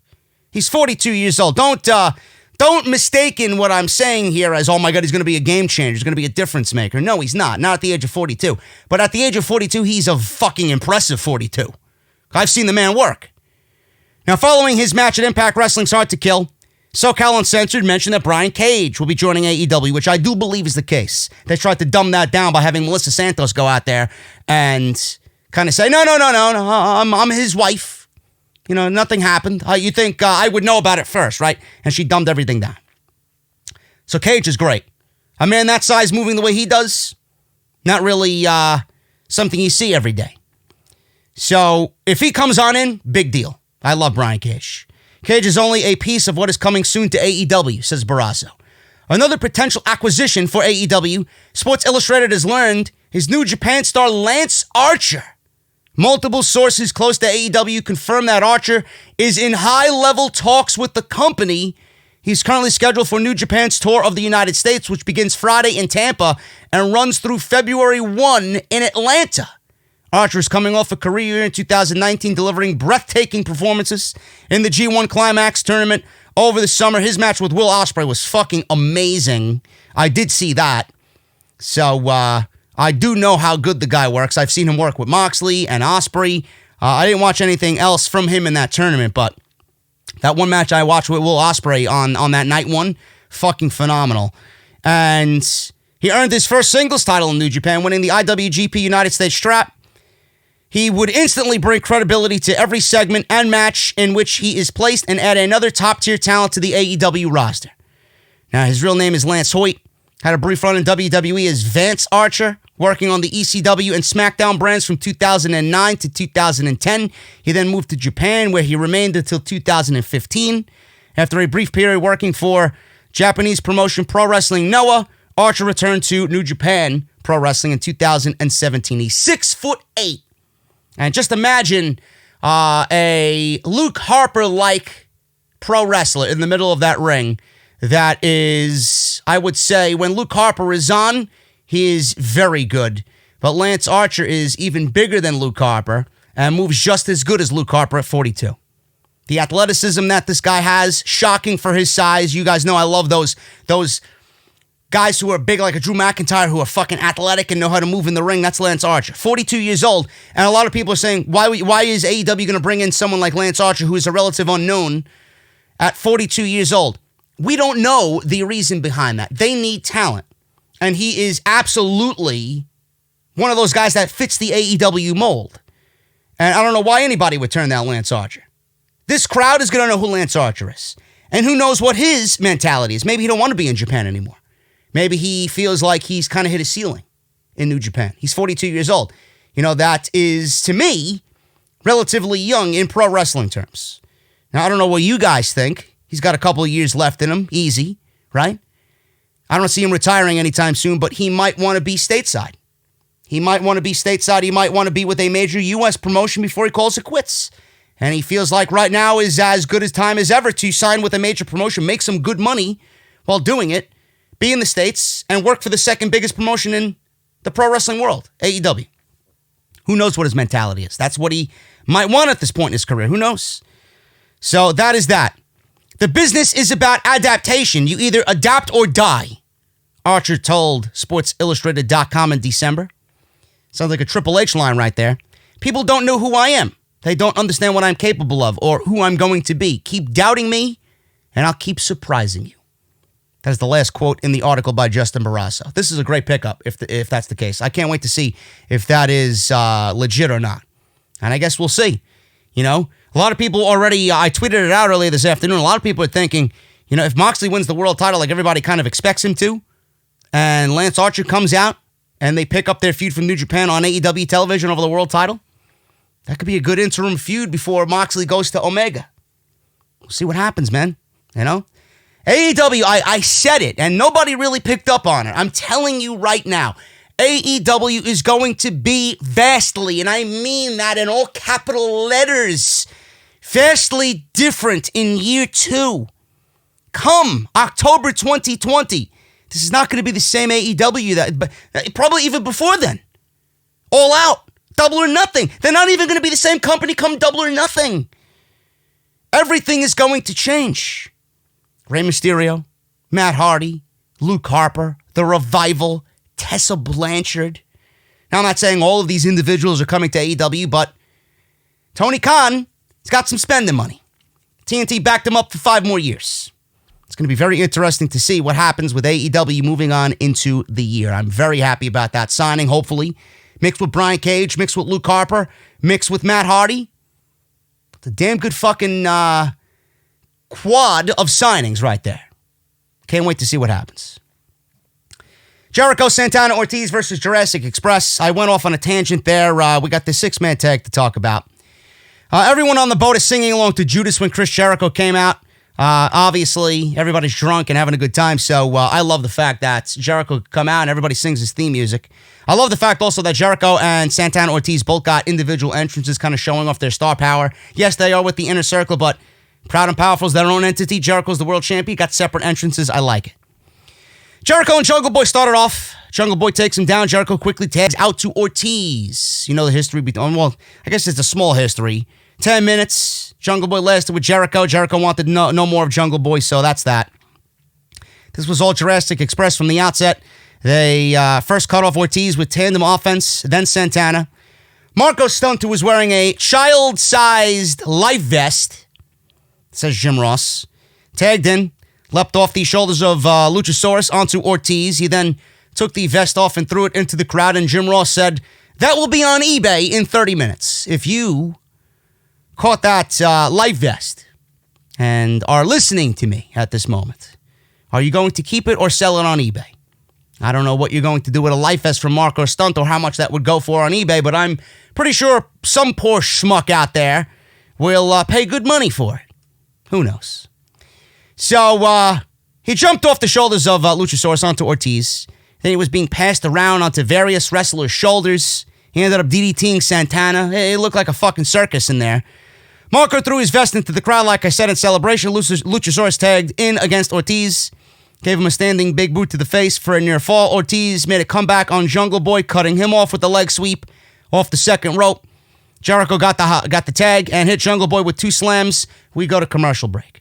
He's 42 years old. Don't mistaken what I'm saying here as, oh my God, he's going to be a game changer. He's going to be a difference maker. No, he's not. Not at the age of 42. But at the age of 42, he's a fucking impressive 42. I've seen the man work. Now, following his match at Impact Wrestling's Hard to Kill, SoCal Uncensored mentioned that Brian Cage will be joining AEW, which I do believe is the case. They tried to dumb that down by having Melissa Santos go out there and kind of say, no, I'm his wife. You know, nothing happened. You think I would know about it first, right? And she dumbed everything down. So Cage is great. A man that size moving the way he does, not really something you see every day. So if he comes on in, big deal. I love Brian Cage. Cage is only a piece of what is coming soon to AEW, says Barrasso. Another potential acquisition for AEW, Sports Illustrated has learned, is New Japan star Lance Archer. Multiple sources close to AEW confirm that Archer is in high-level talks with the company. He's currently scheduled for New Japan's tour of the United States, which begins Friday in Tampa and runs through February 1 in Atlanta. Archer is coming off a career year in 2019, delivering breathtaking performances in the G1 Climax tournament over the summer. His match with Will Ospreay was fucking amazing. I did see that. So, I do know how good the guy works. I've seen him work with Moxley and Ospreay. I didn't watch anything else from him in that tournament, but that one match I watched with Will Ospreay on that night one, fucking phenomenal. And he earned his first singles title in New Japan, winning the IWGP United States strap. He would instantly bring credibility to every segment and match in which he is placed and add another top-tier talent to the AEW roster. Now, his real name is Lance Hoyt. Had a brief run in WWE as Vance Archer, working on the ECW and SmackDown brands from 2009 to 2010. He then moved to Japan, where he remained until 2015. After a brief period working for Japanese promotion Pro Wrestling Noah, Archer returned to New Japan Pro Wrestling in 2017. He's 6'8". And just imagine a Luke Harper-like pro wrestler in the middle of that ring that is, I would say, when Luke Harper is on, he is very good. But Lance Archer is even bigger than Luke Harper and moves just as good as Luke Harper at 42. The athleticism that this guy has, shocking for his size. You guys know I love those guys who are big like a Drew McIntyre, who are fucking athletic and know how to move in the ring. That's Lance Archer. 42 years old. And a lot of people are saying, why is AEW going to bring in someone like Lance Archer, who is a relative unknown, at 42 years old? We don't know the reason behind that. They need talent. And he is absolutely one of those guys that fits the AEW mold. And I don't know why anybody would turn down Lance Archer. This crowd is going to know who Lance Archer is. And who knows what his mentality is. Maybe he don't want to be in Japan anymore. Maybe he feels like he's kind of hit a ceiling in New Japan. He's 42 years old. You know, that is, to me, relatively young in pro wrestling terms. Now, I don't know what you guys think. He's got a couple of years left in him. Easy, right? I don't see him retiring anytime soon, but he might want to be stateside. He might want to be stateside. He might want to be with a major U.S. promotion before he calls it quits. And he feels like right now is as good a time as ever to sign with a major promotion, make some good money while doing it, be in the States, and work for the second biggest promotion in the pro wrestling world, AEW. Who knows what his mentality is? That's what he might want at this point in his career. Who knows? So that is that. The business is about adaptation. You either adapt or die, Archer told SportsIllustrated.com in December. Sounds like a Triple H line right there. People don't know who I am. They don't understand what I'm capable of or who I'm going to be. Keep doubting me, and I'll keep surprising you. That is the last quote in the article by Justin Barrasso. This is a great pickup if that's the case. I can't wait to see if that is legit or not. And I guess we'll see. You know, a lot of people already, I tweeted it out earlier this afternoon, a lot of people are thinking, you know, if Moxley wins the world title like everybody kind of expects him to, and Lance Archer comes out and they pick up their feud from New Japan on AEW television over the world title, that could be a good interim feud before Moxley goes to Omega. We'll see what happens, man. You know? AEW, I said it, and nobody really picked up on it. I'm telling you right now, AEW is going to be vastly, and I mean that in all capital letters, vastly different in year 2. Come October 2020. This is not going to be the same AEW but probably even before then. All out. Double or nothing. They're not even going to be the same company come Double or Nothing. Everything is going to change. Rey Mysterio, Matt Hardy, Luke Harper, The Revival, Tessa Blanchard. Now, I'm not saying all of these individuals are coming to AEW, but Tony Khan has got some spending money. TNT backed him up for 5 more years. It's going to be very interesting to see what happens with AEW moving on into the year. I'm very happy about that signing, hopefully. Mixed with Brian Cage, mixed with Luke Harper, mixed with Matt Hardy. It's a damn good fucking quad of signings right there. Can't wait to see what happens. Jericho, Santana, Ortiz versus Jurassic Express. I went off on a tangent there. We got the 6-man tag to talk about. Everyone on the boat is singing along to Judas when Chris Jericho came out. Obviously, everybody's drunk and having a good time, so I love the fact that Jericho could come out and everybody sings his theme music. I love the fact also that Jericho and Santana Ortiz both got individual entrances kind of showing off their star power. Yes, they are with the Inner Circle, but Proud and Powerful is their own entity. Jericho's the world champion. Got separate entrances. I like it. Jericho and Jungle Boy started off. Jungle Boy takes him down. Jericho quickly tags out to Ortiz. You know the history between, well, I guess it's a small history. 10 minutes. Jungle Boy lasted with Jericho. Jericho wanted no more of Jungle Boy, so that's that. This was all Jurassic Express from the outset. They first cut off Ortiz with tandem offense, then Santana. Marko Stunt, who was wearing a child-sized life vest, says Jim Ross, tagged in, leapt off the shoulders of Luchasaurus onto Ortiz. He then took the vest off and threw it into the crowd, and Jim Ross said, that will be on eBay in 30 minutes. If you caught that life vest and are listening to me at this moment, are you going to keep it or sell it on eBay? I don't know what you're going to do with a life vest from Marko Stunt or how much that would go for on eBay, but I'm pretty sure some poor schmuck out there will pay good money for it. Who knows? So he jumped off the shoulders of Luchasaurus onto Ortiz. Then he was being passed around onto various wrestlers' shoulders. He ended up DDTing Santana. It looked like a fucking circus in there. Marko threw his vest into the crowd, like I said, in celebration. Luchasaurus tagged in against Ortiz. Gave him a standing big boot to the face for a near fall. Ortiz made a comeback on Jungle Boy, cutting him off with the leg sweep off the second rope. Jericho got the tag and hit Jungle Boy with 2 slams. We go to commercial break.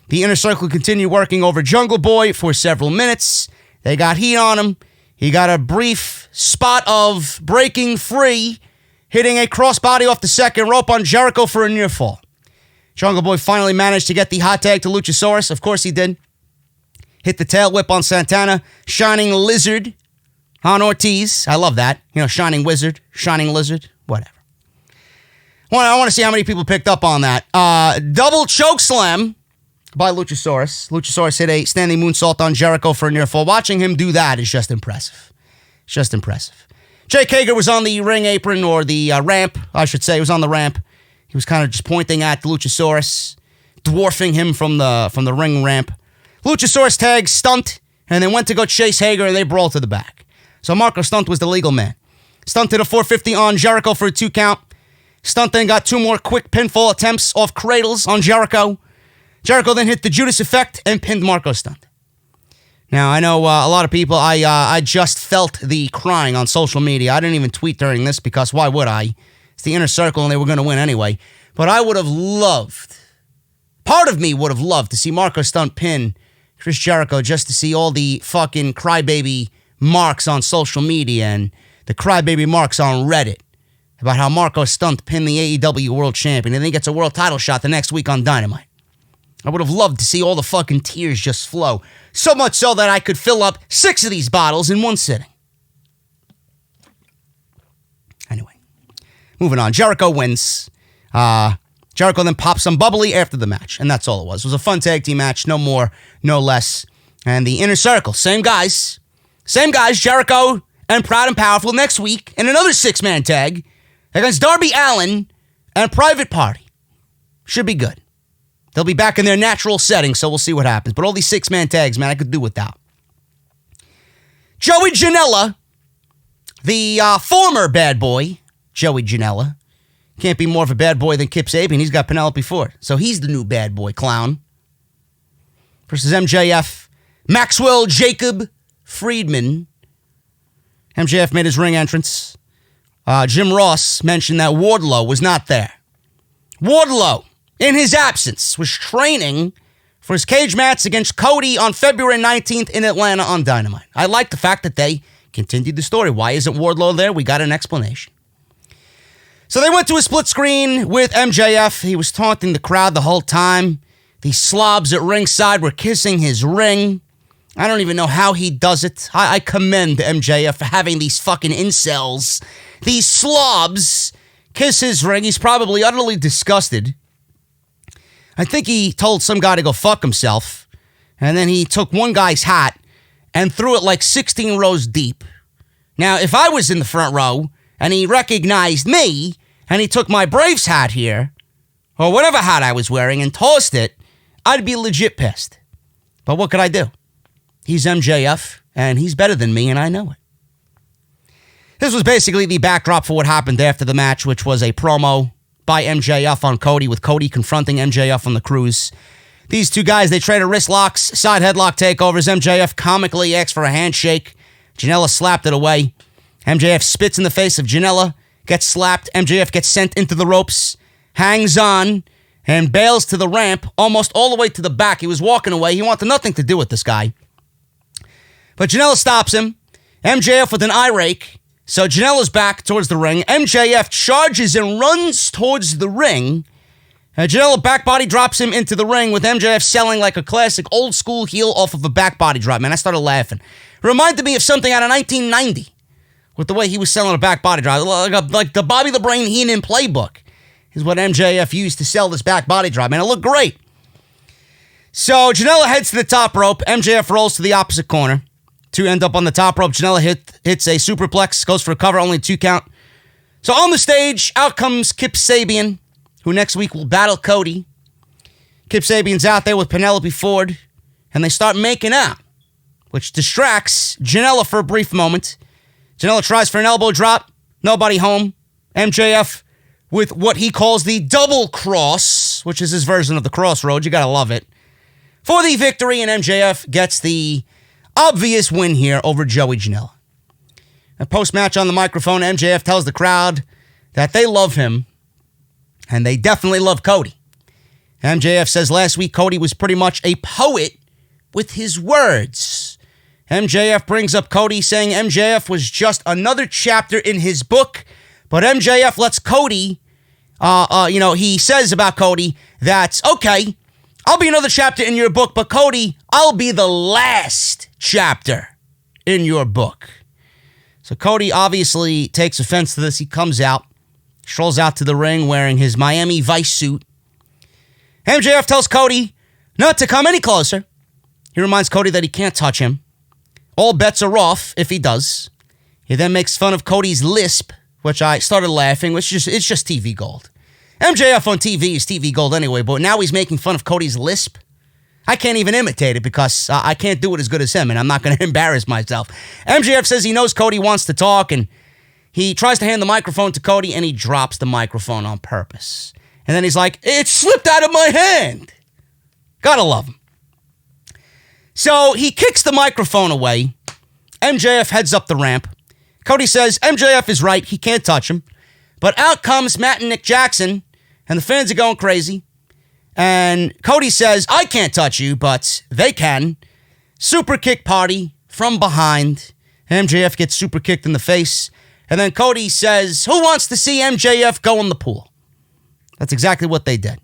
The Inner Circle continued working over Jungle Boy for several minutes. They got heat on him. He got a brief spot of breaking free, hitting a crossbody off the second rope on Jericho for a near fall. Jungle Boy finally managed to get the hot tag to Luchasaurus. Of course he did. Hit the tail whip on Santana. Shining Lizard on Ortiz. I love that. You know, Shining Wizard, Shining Lizard, whatever. I want to see how many people picked up on that. Double choke slam by Luchasaurus. Luchasaurus hit a standing moonsault on Jericho for a near fall. Watching him do that is just impressive. It's just impressive. Jake Hager was on the ring apron, or the ramp, I should say. He was on the ramp. He was kind of just pointing at Luchasaurus, dwarfing him from the ring ramp. Luchasaurus tagged Stunt, and then went to go chase Hager, and they brawled to the back. So Marko Stunt was the legal man. Stunt did a 450 on Jericho for a 2 count. Stunt then got 2 more quick pinfall attempts off cradles on Jericho. Jericho then hit the Judas Effect and pinned Marko Stunt. Now, I know a lot of people, I just felt the crying on social media. I didn't even tweet during this because why would I? It's the Inner Circle and they were going to win anyway. But I would have loved, part of me would have loved to see Marko Stunt pin Chris Jericho, just to see all the fucking crybaby marks on social media and the crybaby marks on Reddit about how Marko Stunt pinned the AEW World Champion and then he gets a world title shot the next week on Dynamite. I would have loved to see all the fucking tears just flow. So much so that I could fill up 6 of these bottles in one sitting. Anyway, moving on. Jericho wins. Jericho then popped some bubbly after the match, and that's all it was. It was a fun tag team match, no more, no less. And the Inner Circle, same guys, Jericho and Proud and Powerful next week in another 6-man tag against Darby Allin and Private Party. Should be good. They'll be back in their natural setting, so we'll see what happens. But all these 6-man tags, man, I could do without. Joey Janela, the former bad boy, Joey Janela, can't be more of a bad boy than Kip Sabian. He's got Penelope Ford. So he's the new bad boy clown. Versus MJF. Maxwell Jacob Friedman. MJF made his ring entrance. Jim Ross mentioned that Wardlow was not there. Wardlow, in his absence, was training for his cage match against Cody on February 19th in Atlanta on Dynamite. I like the fact that they continued the story. Why isn't Wardlow there? We got an explanation. So they went to a split screen with MJF. He was taunting the crowd the whole time. The slobs at ringside were kissing his ring. I don't even know how he does it. I commend MJF for having these fucking incels, these slobs, kiss his ring. He's probably utterly disgusted. I think he told some guy to go fuck himself. And then he took one guy's hat and threw it like 16 rows deep. Now, if I was in the front row and he recognized me, and he took my Braves hat here, or whatever hat I was wearing, and tossed it, I'd be legit pissed. But what could I do? He's MJF, and he's better than me, and I know it. This was basically the backdrop for what happened after the match, which was a promo by MJF on Cody, with Cody confronting MJF on the cruise. These two guys, they traded wrist locks, side headlock takeovers. MJF comically asked for a handshake. Janela slapped it away. MJF spits in the face of Janela, gets slapped. MJF gets sent into the ropes, hangs on, and bails to the ramp almost all the way to the back. He was walking away. He wanted nothing to do with this guy. But Janela stops him. MJF with an eye rake So Janela's back towards the ring. MJF charges and runs towards the ring. Janela back body drops him into the ring with MJF selling like a classic old school heel off of a back body drop. Man, I started laughing. It reminded me of something out of 1990 with the way he was selling a back body drop. Like the Bobby the Brain Heenan playbook is what MJF used to sell this back body drop. Man, it looked great. So Janela heads to the top rope. MJF rolls to the opposite corner to end up on the top rope. Janela hits a superplex, goes for a cover, only 2 count. So on the stage, out comes Kip Sabian, who next week will battle Cody. Kip Sabian's out there with Penelope Ford, and they start making out, which distracts Janela for a brief moment. Janela tries for an elbow drop, nobody home. MJF with what he calls the double cross, which is his version of the crossroads. You gotta love it. For the victory, and MJF gets the obvious win here over Joey Janela. And post-match on the microphone, MJF tells the crowd that they love him, and they definitely love Cody. MJF says last week Cody was pretty much a poet with his words. MJF brings up Cody, saying MJF was just another chapter in his book, but MJF lets Cody, he says about Cody that, okay, I'll be another chapter in your book, but Cody, I'll be the last chapter in your book. So Cody obviously takes offense to this. He comes out, strolls out to the ring wearing his Miami Vice suit. MJF tells Cody not to come any closer. He reminds Cody that he can't touch him. All bets are off if he does. He then makes fun of Cody's lisp, which I started laughing, it's just TV gold. MJF on TV is TV gold anyway, but now he's making fun of Cody's lisp. I can't even imitate it because I can't do it as good as him, and I'm not going to embarrass myself. MJF says he knows Cody wants to talk, and he tries to hand the microphone to Cody, and he drops the microphone on purpose. And then he's like, it slipped out of my hand. Gotta love him. So he kicks the microphone away. MJF heads up the ramp. Cody says MJF is right, he can't touch him. But out comes Matt and Nick Jackson, and the fans are going crazy. And Cody says, I can't touch you, but they can. Super kick party from behind. MJF gets super kicked in the face. And then Cody says, who wants to see MJF go in the pool? That's exactly what they did.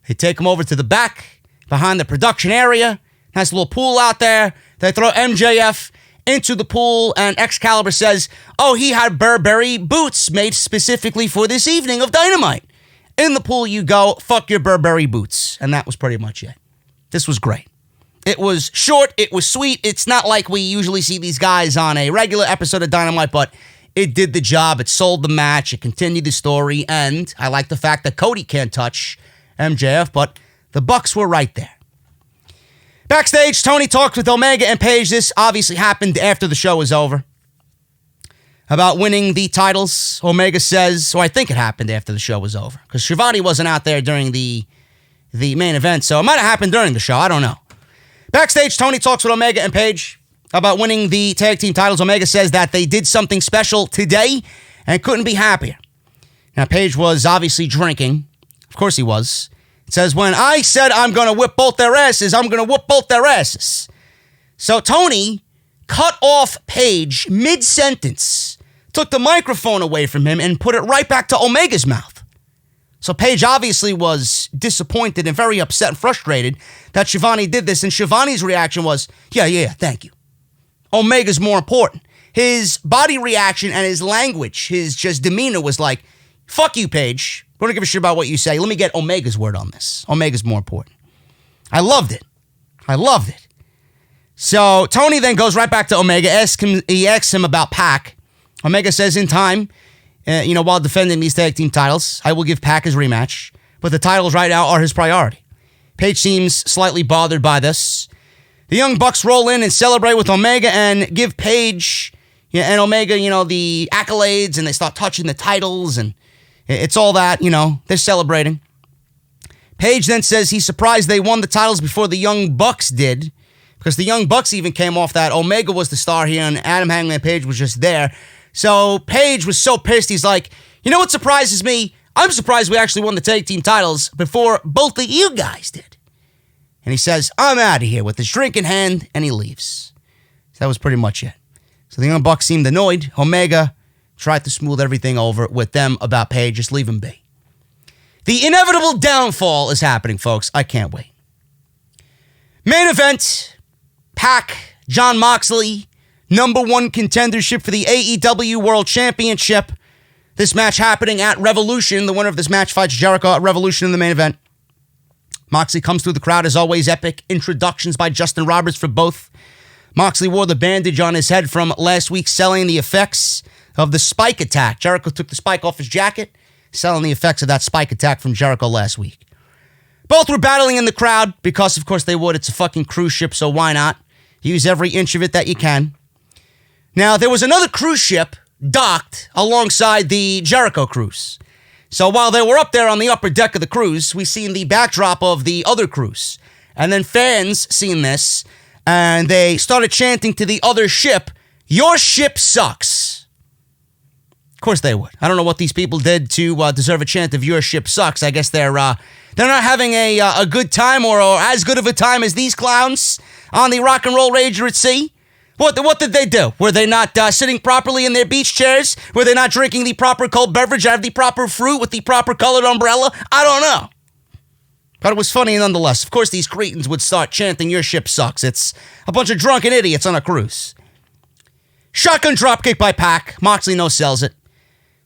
They take him over to the back, behind the production area. Nice little pool out there. They throw MJF into the pool, and Excalibur says, oh, he had Burberry boots made specifically for this evening of Dynamite. In the pool you go, fuck your Burberry boots. And that was pretty much it. This was great. It was short, it was sweet. It's not like we usually see these guys on a regular episode of Dynamite, but it did the job. It sold the match. It continued the story. And I like the fact that Cody can't touch MJF, but the Bucks were right there. Backstage, Tony talked with Omega and Paige. This obviously happened after the show was over. About winning the titles. Omega says, or I think it happened after the show was over, because Shivani wasn't out there during the main event, so it might have happened during the show. I don't know. Backstage, Tony talks with Omega and Paige about winning the tag team titles. Omega says that they did something special today and couldn't be happier. Now, Paige was obviously drinking. Of course he was. It says, when I said I'm going to whip both their asses, I'm going to whip both their asses. So Tony cut off Paige mid-sentence, took the microphone away from him, and put it right back to Omega's mouth. So Paige obviously was disappointed and very upset and frustrated that Shivani did this, and Shivani's reaction was, yeah, thank you. Omega's more important. His body reaction and his language, his just demeanor was like, fuck you, Paige. We don't give a shit about what you say. Let me get Omega's word on this. Omega's more important. I loved it. So Tony then goes right back to Omega. He asks him about Pac. Omega says in time, while defending these tag team titles, I will give Pac his rematch. But the titles right now are his priority. Paige seems slightly bothered by this. The Young Bucks roll in and celebrate with Omega and give Paige and Omega, the accolades, and they start touching the titles, and it's all that, they're celebrating. Paige then says he's surprised they won the titles before the Young Bucks did, because the Young Bucks even came off that Omega was the star here and Adam Hangman Page was just there. So Paige was so pissed, he's like, you know what surprises me? I'm surprised we actually won the tag team titles before both of you guys did. And he says, I'm out of here with his drink in hand, and he leaves. So that was pretty much it. So the Young Bucks seemed annoyed. Omega tried to smooth everything over with them about Paige. Just leave them be. The inevitable downfall is happening, folks. I can't wait. Main event, Pac, Jon Mxoley, number one contendership for the AEW World Championship. This match happening at Revolution. The winner of this match fights Jericho at Revolution in the main event. Moxley comes through the crowd as always. Epic introductions by Justin Roberts for both. Moxley wore the bandage on his head from last week, selling the effects of the spike attack. Jericho took the spike off his jacket, selling the effects of that spike attack from Jericho last week. Both were battling in the crowd because, of course, they would. It's a fucking cruise ship, so why not? Use every inch of it that you can. Now, there was another cruise ship docked alongside the Jericho cruise. So while they were up there on the upper deck of the cruise, we seen the backdrop of the other cruise. And then fans seen this, and they started chanting to the other ship, "Your ship sucks." Of course they would. I don't know what these people did to deserve a chant of "Your ship sucks." I guess they're not having a good time or as good of a time as these clowns on the Rock and Roll Rager at sea. What did they do? Were they not sitting properly in their beach chairs? Were they not drinking the proper cold beverage out of the proper fruit with the proper colored umbrella? I don't know. But it was funny nonetheless. Of course, these cretins would start chanting, "Your ship sucks." It's a bunch of drunken idiots on a cruise. Shotgun dropkick by Pac. Moxley no-sells it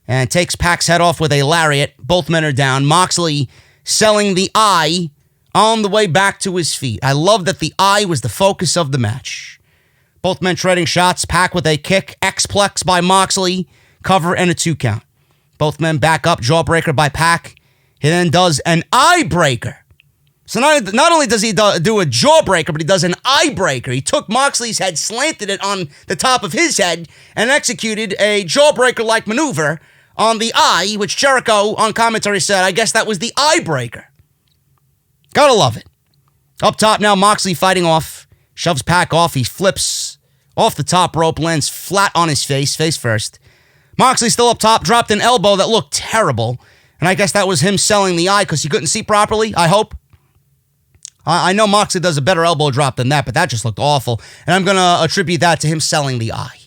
and takes Pac's head off with a lariat. Both men are down. Moxley selling the eye on the way back to his feet. I love that the eye was the focus of the match. Both men trading shots. Pac with a kick. X-plex by Moxley. Cover and a 2 count. Both men back up. Jawbreaker by Pac. He then does an eye breaker. So not only does he do a jawbreaker, but he does an eye breaker. He took Moxley's head, slanted it on the top of his head, and executed a jawbreaker-like maneuver on the eye, which Jericho on commentary said, I guess that was the eye breaker. Gotta love it. Up top now, Moxley fighting off. Shoves Pac off. He flips off the top rope, lands flat on his face first. Moxley still up top, dropped an elbow that looked terrible. And I guess that was him selling the eye because he couldn't see properly, I hope. I know Moxley does a better elbow drop than that, but that just looked awful. And I'm going to attribute that to him selling the eye.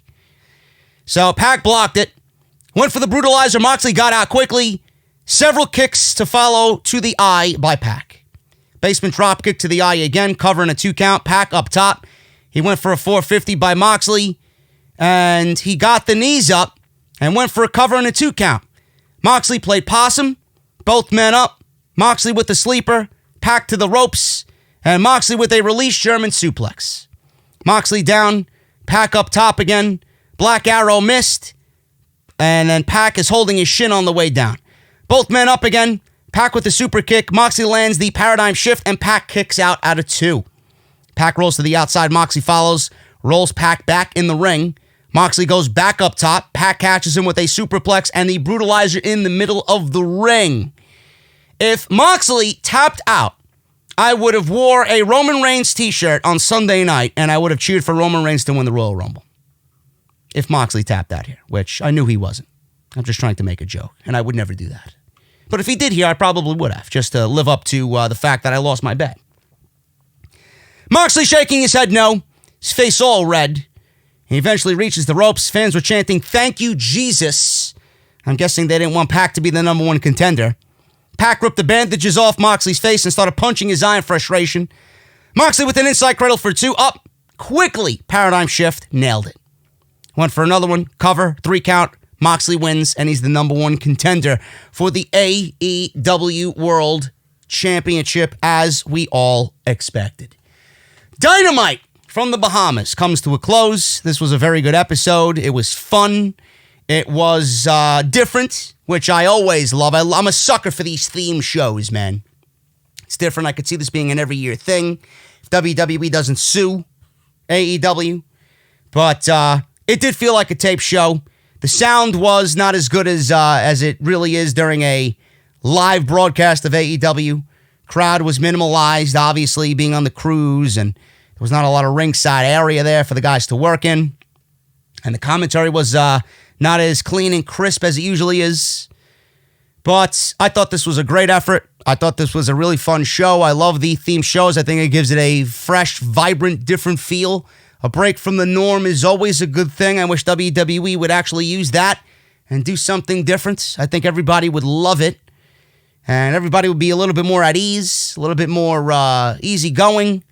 So Pac blocked it. Went for the brutalizer. Moxley got out quickly. Several kicks to follow to the eye by Pac. Basement drop kick to the eye again, covering a 2 count. Pac up top. He went for a 450 by Moxley. And he got the knees up and went for a cover and a 2 count. Moxley played possum. Both men up. Moxley with the sleeper. Pac to the ropes. And Moxley with a release German suplex. Moxley down. Pac up top again. Black Arrow missed. And then Pac is holding his shin on the way down. Both men up again. Pac with the super kick. Moxley lands the paradigm shift, and Pac kicks out of 2. Pac rolls to the outside. Moxley follows. Rolls Pac back in the ring. Moxley goes back up top. Pac catches him with a superplex and the brutalizer in the middle of the ring. If Moxley tapped out, I would have wore a Roman Reigns t-shirt on Sunday night, and I would have cheered for Roman Reigns to win the Royal Rumble. If Moxley tapped out here, which I knew he wasn't. I'm just trying to make a joke, and I would never do that. But if he did here, I probably would have, just to live up to the fact that I lost my bet. Moxley shaking his head no, his face all red. He eventually reaches the ropes. Fans were chanting, "Thank you, Jesus." I'm guessing they didn't want Pac to be the number one contender. Pac ripped the bandages off Moxley's face and started punching his eye in frustration. Moxley with an inside cradle for 2. Up. Quickly. Paradigm shift. Nailed it. Went for another one. Cover. 3 count. Moxley wins, and he's the number one contender for the AEW World Championship, as we all expected. Dynamite from the Bahamas comes to a close. This was a very good episode. It was fun. It was different, which I always love. I'm a sucker for these theme shows, man. It's different. I could see this being an every year thing if WWE doesn't sue AEW. But it did feel like a tape show. The sound was not as good as it really is during a live broadcast of AEW. Crowd was minimalized, obviously, being on the cruise, and there was not a lot of ringside area there for the guys to work in. And the commentary was not as clean and crisp as it usually is. But I thought this was a great effort. I thought this was a really fun show. I love the theme shows. I think it gives it a fresh, vibrant, different feel. A break from the norm is always a good thing. I wish WWE would actually use that and do something different. I think everybody would love it. And everybody would be a little bit more at ease, a little bit more easygoing,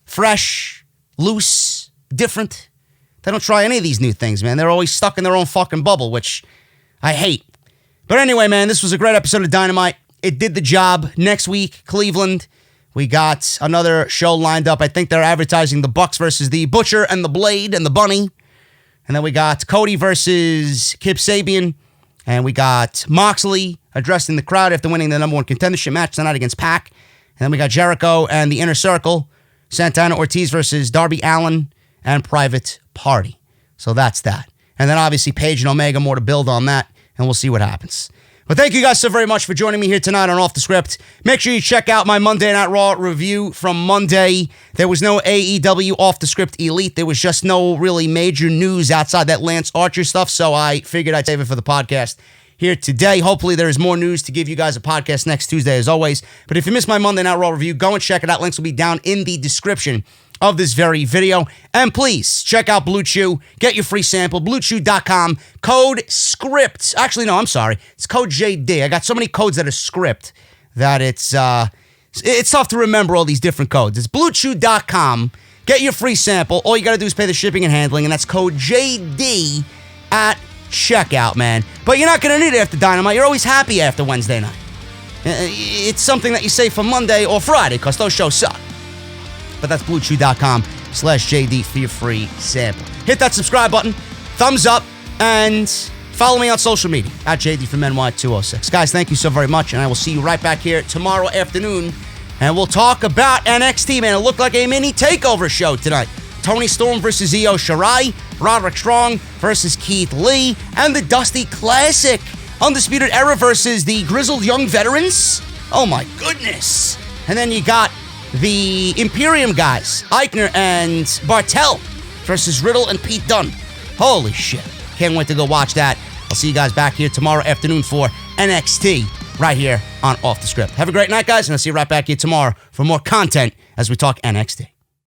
fresh, loose, different. They don't try any of these new things, man. They're always stuck in their own fucking bubble, which I hate. But anyway, man, this was a great episode of Dynamite. It did the job. Next week, Cleveland, we got another show lined up. I think they're advertising the Bucks versus the Butcher and the Blade and the Bunny. And then we got Cody versus Kip Sabian. And we got Moxley addressing the crowd after winning the number one contendership match tonight against Pac. And then we got Jericho and the Inner Circle, Santana Ortiz versus Darby Allin and Private Party. So that's that. And then obviously Paige and Omega, more to build on that, and we'll see what happens. But thank you guys so very much for joining me here tonight on Off the Script. Make sure you check out my Monday Night Raw review from Monday. There was no AEW Off the Script Elite. There was just no really major news outside that Lance Archer stuff, so I figured I'd save it for the podcast here today. Hopefully there is more news to give you guys a podcast next Tuesday as always. But if you missed my Monday Night Raw review, go and check it out. Links will be down in the description of this very video. And please check out Blue Chew. Get your free sample. BlueChew.com. Code SCRIPT. Actually, no, I'm sorry. It's code JD. I got so many codes that are script that it's tough to remember all these different codes. It's BlueChew.com. Get your free sample. All you got to do is pay the shipping and handling, and that's code JD at checkout, man. But you're not going to need it after Dynamite. You're always happy after Wednesday night. It's something that you say for Monday or Friday because those shows suck. But that's BlueChew.com/JD for your free sample. Hit that subscribe button, thumbs up, and follow me on social media at JD from NY206. Guys, thank you so very much, and I will see you right back here tomorrow afternoon, and we'll talk about NXT, man. It looked like a mini takeover show tonight. Tony Storm versus Io Shirai, Roderick Strong versus Keith Lee, and the Dusty Classic. Undisputed Era versus the Grizzled Young Veterans. Oh my goodness. And then you got the Imperium guys, Eichner and Bartel versus Riddle and Pete Dunne. Holy shit. Can't wait to go watch that. I'll see you guys back here tomorrow afternoon for NXT right here on Off the Script. Have a great night, guys, and I'll see you right back here tomorrow for more content as we talk NXT.